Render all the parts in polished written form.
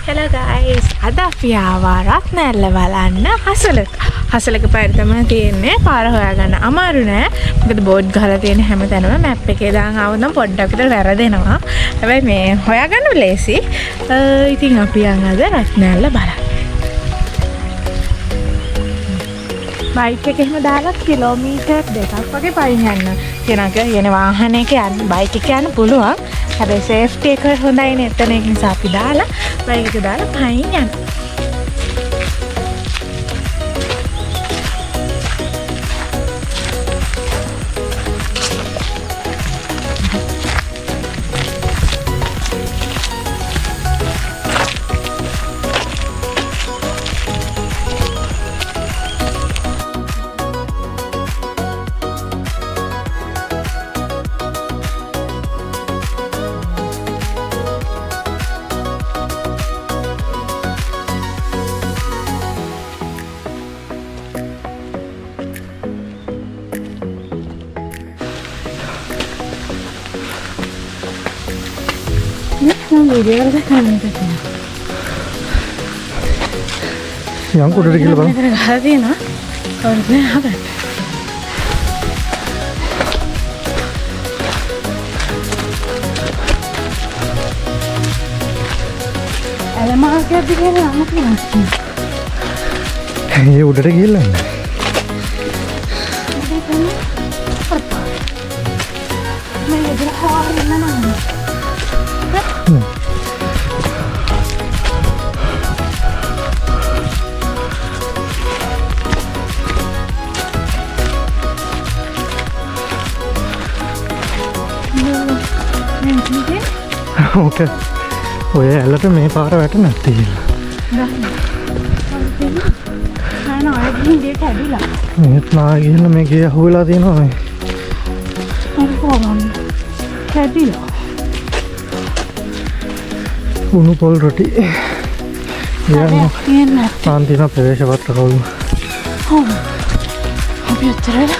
Hello guys, අද අපි ආවා රත්නැල්ල බලන්න හසලක. හසලක පාර තමයි තියෙන්නේ. පාර හොයාගන්න අමාරු නෑ. මොකද බෝඩ් ගහලා තියෙන හැම තැනම මැප් එකේ දාන් ආවොත් නම් පොඩ්ඩක් විතර වැරදෙනවා. හැබැයි මේ හොයාගන්න ලේසි. ඉතින් අපි යන් අද රත්නැල්ල බලන්න. බයික් එක එහෙම දාලා කිලෝමීටර් 2ක් වගේ පයින් යන්න. කෙනක යන වාහනයක යන්න බයික් එක යන්න පුළුවන්. හැබැයි සේෆ්ටි එක හොඳයි නේ. එතන ඒක නිසා අපි දාලා බයික් එක දාලා පයින් යන්න. Video ada kan itu. Yang udah gila bang. Hati na, kalau ni apa? Alamak apa dia ni? Amat ni. Ini udah gila. Apa? Mana dia hari mana? Oke. Oh ya, lalu tuh me parah banget nanti. Nah, ini dia tadi lah. Ini lagi lah me gaya hula di no. Apa tadi lah. Unu pol roti. Ya, enak. nanti na pergi siapa tahu. Oh, habis terus.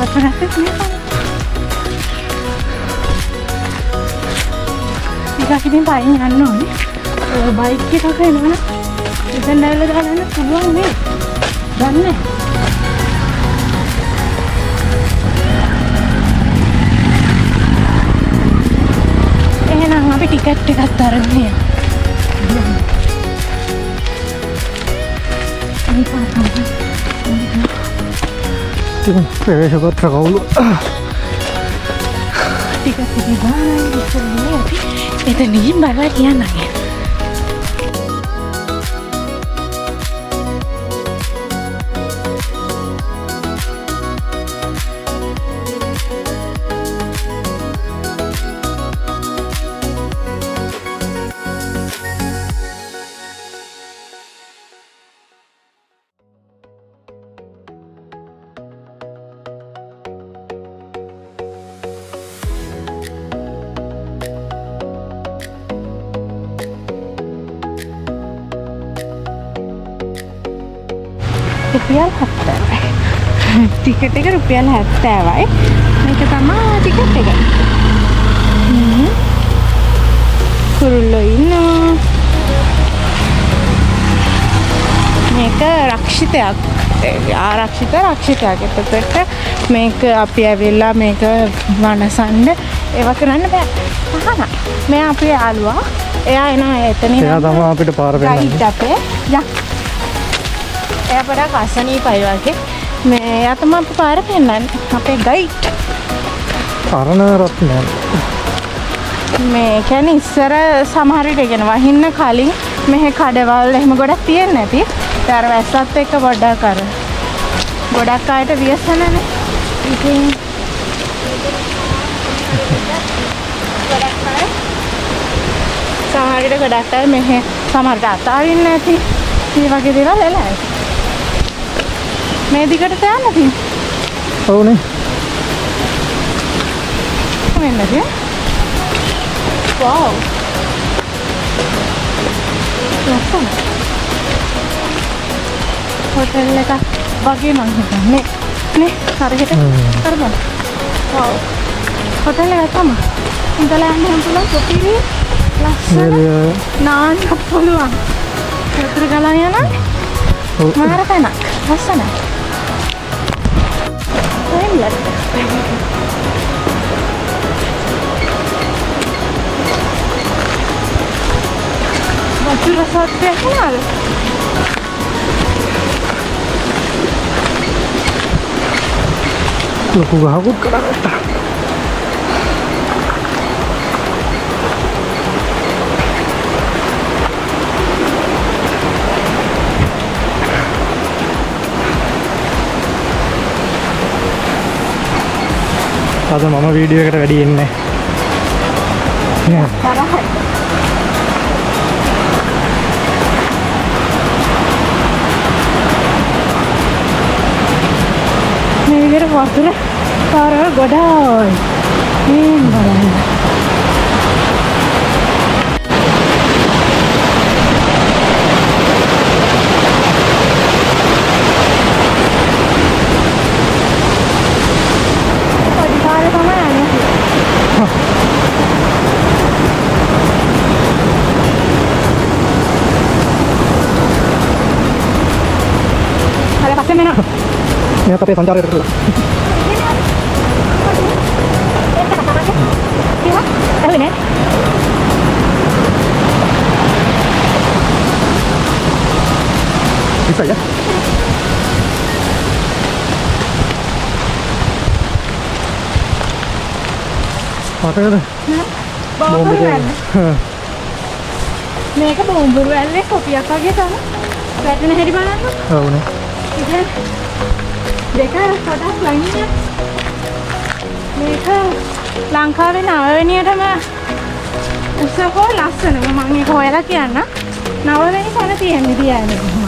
Apa nanti ni? Kita paling anu ni, baik kita kan mana, kita nak jalan nak pulang ni, jalan. Nak ngapain tiket taruh ni? Ini apa? Tiba pergi siapa tahu. Tiket mana? Itu ni bawa dia nak. Rupiah 70. Tiket එක rupiah 70යි. මේක තමයි ticket එක. කුරුල්ලෝ ඉන්නවා. මේක රක්ෂිතයක්. ආරක්ෂිතයක්. එතකොට මේක අපි ඇවිල්ලා මේක වනසන්න ඒව කරන්න බෑ. අහන. මේ අපේ යාළුවා. එයා එනවා එතනින්. එයා තමයි අපිට පාර පෙන්නන්නේ. අපේ යා එයා පොඩක් අසනීපයි වගේ මේ එයා තමයි අපි පාර පෙන්නන්නේ අපේ ගයිඩ් පරණ රත්නැල්ල මේ කියන්නේ ඉස්සර සමහර විට කියන වහින්න කලින් මෙහෙ කඩවල් එහෙම ගොඩක් තියෙන්නේ නැති ඒ අර වැස්සත් එක්ක පොඩ්ඩක් අර ගොඩක් අයට වියසනනේ ඉතින් සමහර විට ගොඩක් අය මෙහෙ සමහරට අතාරින්නේ නැති මේ වගේ දේවල් එලයි මේ දිගට යන්න තියෙන්නේ. ඔව් නේ. මෙන්නද? වව්. ලස්සන. හොටෙල් එක වගේ මං හිතන්නේ. නේ හරියට කරමු. වව්. හොටෙල් එක තමයි. ඉඳලා යන්න පුළුවන් කොපියේ ලස්සන නාන්න පුළුවන්. වතුර ගලා යනවා. මාර තැනක්. ලස්සනයි. එන්නත්. වතුර සත්‍යයක් නේද? ලොකු ගහකුත් කරගත්තා. අද මම වීඩියෝ එකට වැඩි ඉන්නේ. තරහයි. මේ විදිහට වතුර පාරවල් ගොඩායි. මේ බලන්න. පොඩි පාරේ තමයි යන්නේ. හරි පස්සේ මෙන්න. මෙයාත් අපේ සංචාරයට කරලා. ඇහුනේ ඉතින් යා. පාටේද? බෝම්බුරු වැල්ල. මේක බෝම්බුරු වැල්ලේ කොපියක් වගේ තමයි. වැටෙන හැටි බලන්න. ඔව්නේ. ඉතින් දෙක කොටස් ලයින් මේක ලංකාවේ නවවෙනියටම උසහෝ ලස්සන මම මේක හොයලා කියන්න. නවවෙනි තැන තියෙන්නේ තියන්නේ කොහොමද?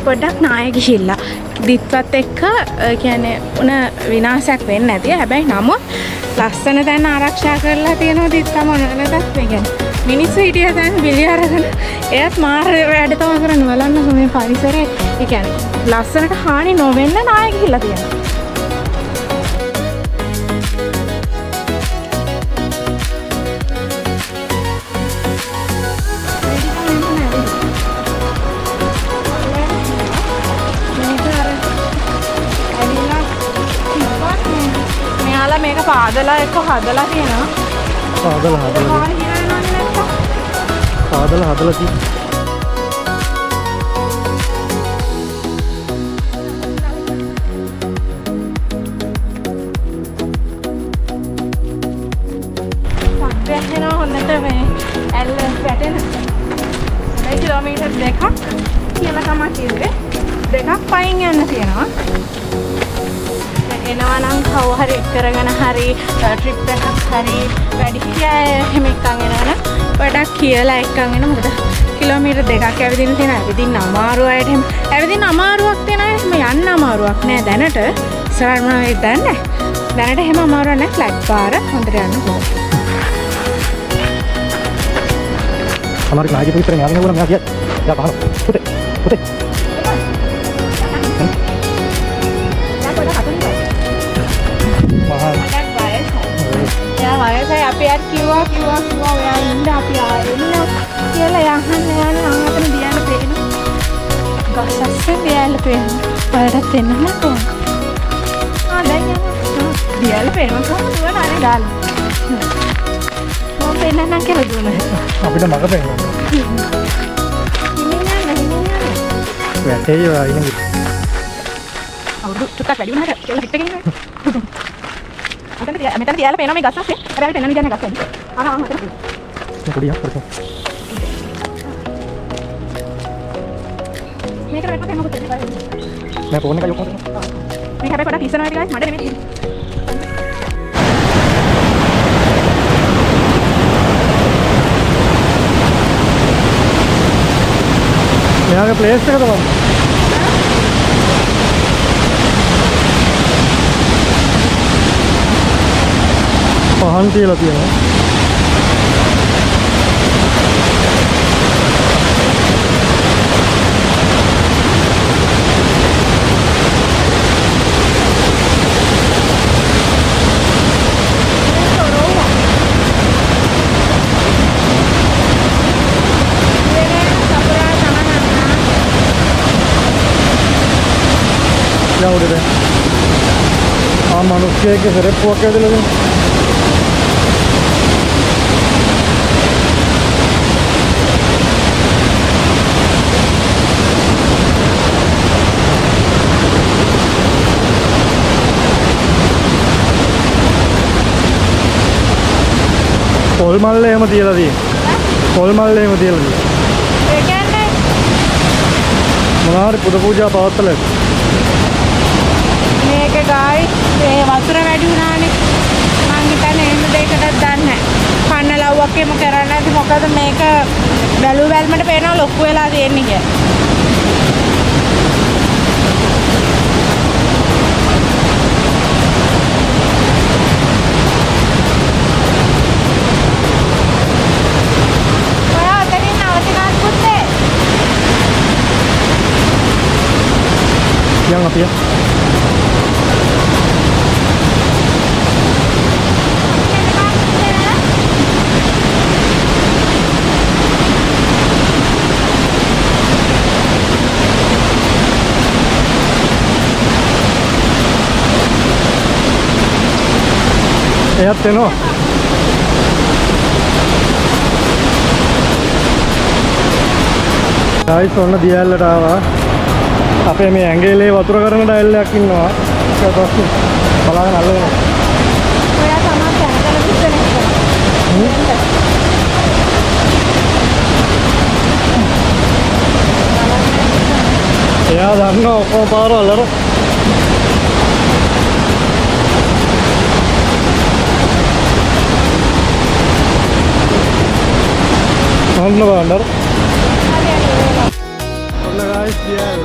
පොඩ්ඩක් නාය ගිහිල්ලා දිත්වත් එක්ක කියන්නේ උන විනාශයක් වෙන්නේ නැති. හැබැයි නමුත් ලස්සන තැන ආරක්ෂා කරලා තියෙනවා දිත්තා මොනවලදත් මේ කියන්නේ. මිනිස්සු හිටිය තැන බිලි අරගෙන එයත් මාර වැඩ තමයි කරන්නේ. බලන්න මේ පරිසරේ ඒ කියන්නේ ලස්සනට හානි නොවෙන්න නාය ගිහිල්ලා තියෙනවා. මේක පාදලා එක්ක හදලා තියෙනවා. පාදලා තියෙනවා. සම්පූර්ණ හොඳට මේ ඇල්ල වැටෙන. මේ කිලෝමීටර් දෙකක් කියලා තමයි කිව්වේ. දෙකක් පයින් යන්න තියෙනවා. එනවා නම් කව හරි කරගෙන හරි ට්‍රිප් එකක් හරි වැඩි කිය එහෙම එක්කන් එනවනම් වැඩක් කියලා එක්කන් එන මොකද කිලෝමීටර් දෙකක් ඇවිදින්න තියෙන ඇවිදින්න අමාරු අයට එහෙම ඇවිදින්න අමාරුවක් තියෙන අය එහෙම යන්න අමාරුවක් නෑ දැනට ඉස්සරහට මොනවා වෙයිද දන්නේ දැනට එහෙම අමාරුවක් නෑ ෆ්ලැට් පාර හොඳට යන්න පුළුවන් අමාරු නායක විතර න්යාය නෝන මෙයා කිය යා බහන පුතේ වයසයි අපි අර කිව්වා ඔයා ඉන්න අපි ආයෙන්න කියලා යහන්න යන අතන දියන්න පේන ගස්සස්සේ දියන්න පේන බලටත් එන්න නැතෝ දැන් යනවා දියන්න පේනවා කොහොමද අනේ දාලා මම පේන්න කියලා දුන්නා අපිට මග පේනවා හිමින් යන්න වැටේ ඉන්නේ අවුරුදු ටිකක් වැඩි වුණාට කියලා හිට එකේ ඉන්නේ. මෙතන තියාලා පේනවා මේ ගස් අස්සේ. හැබැයි පෙන්වන්න විදියක් නැහැ ගස් වැඩි. අර මෙතන. පොඩියක් කරපන්. මේකට වැටෙන්න මොකද වෙන්නේ? මම ෆෝන් එක යොමු කරනවා. මේක හැබැයි පොඩක් ඉස්සනවා වගේ ගාස් මඩ නෙමෙයි. මෙයාගේ ප්ලේස් එක තමයි. පහන් තියලා තියෙනවා. क्या उड़ रहे हाँ मनुष्य के सरे पोके दे लगे पोल माल ले मत ये लगी पोल माल ले मत ये लगी ඒ කියන්නේ मनार पुद पूजा पावत ले මේක ගායි මේ වතුර වැඩි වුණානේ මං හිතන්නේ එන්න දෙයකටත් දන්නේ නැහැ. කන්න ලව්වක් එම කරන්නේ නැති මොකද මේක බැලු බැලමට පේනවා ලොකු වෙලා තියෙන්නේ කියලා. ඔයා ඔතනින් නවතිනවත් පුතේ. yang apa ya එයත් එනවා ගයිස් ඔන්න දියැලට ආවා අපේ මේ ඇඟිල්ලේ වතුර කරන ඩයල්ලයක් ඉන්නවා ඊට පස්සේ බලාගෙන අල්ලගෙන ඔයා තමයි කැනකල පිටනේ. එයා දන්නවා ඔක්කොම පාරවල් අර ඔන්න බලන්න ඔන්න ගයිස් දියැල